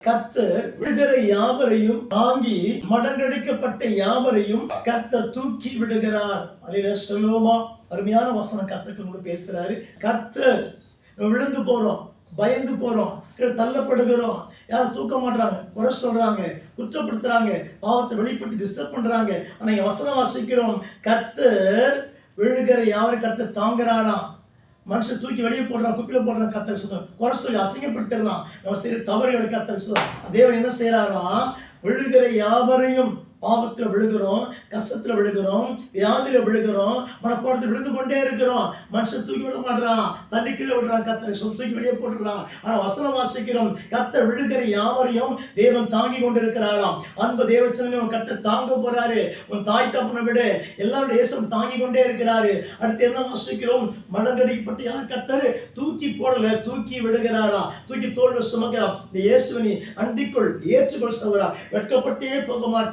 கர்த்தர் விடுகிற யாவரையும் தாங்கி மடங்கடிக்கப்பட்ட யாவரையும் கர்த்தர் தூக்கி விடுகிறார். அல்லேலூயா சொல்லுவோமா? அருமையான வசனம் கர்த்தர் கூட பேசுறாரு. கர்த்தர் விழுந்து போறோம், பயந்து போறோம், தள்ளப்படுகிறோம், யாரும் தூக்க மாட்டாங்க, குறை சொல்றாங்க, குற்றப்படுத்துறாங்க, பாவத்தை வெளிப்படுத்தி டிஸ்டர்ப் பண்றாங்க. ஆனா வசனம் வாசிக்கிறோம், கர்த்தர் விழுகிற யாவரையும் கர்த்தர் தாங்குறாராம். மனுஷன் தூக்கி வெளியே போடுறான், குப்பில போடுறான், கர்த்தர் சொல்றான், குறை சொல்லி அசிங்கப்படுத்திடுறான், நம்ம செய்யற தவறுகளை கர்த்தர் சொல்றான். தேவன் என்ன செய்யறாராம்? விழுகிற யாவரையும், பாவத்துல விழுகிறோம், கஷ்டத்துல விழுகிறோம், வியாதியில விழுகிறோம், மனப்பாடத்தில் விழுந்து கொண்டே இருக்கிறோம். மனுஷன் தூக்கி விட மாட்டான், தள்ளி கீழே விடுறான், கர்த்தர் தூக்கி வெளியே போட்டுறான். ஆனா வசனம் வாசிக்கிறோம், கர்த்தர் விழுகிற யாவரையும் தேவன் தாங்கி கொண்டிருக்கிறாராம். அன்பு தேவச்சனமே, கர்த்தர் தாங்க போறாரு. உன் தாய் தப்பனை விட எல்லாரும் இயேசு தாங்கி கொண்டே இருக்கிறாரு. அடுத்து என்ன வாசிக்கிறோம்? மடங்கடிக்கப்பட்ட யார் கர்த்தர் தூக்கி போடல, தூக்கி விடுகிறாரா, தூக்கி தோல்ல சுமக்கிறார். இந்த இயேசுவினை அண்டிக்குள் ஏற்றுக்கொள் சகோதரா, வெட்கப்பட்டே போக மாட்டேன்.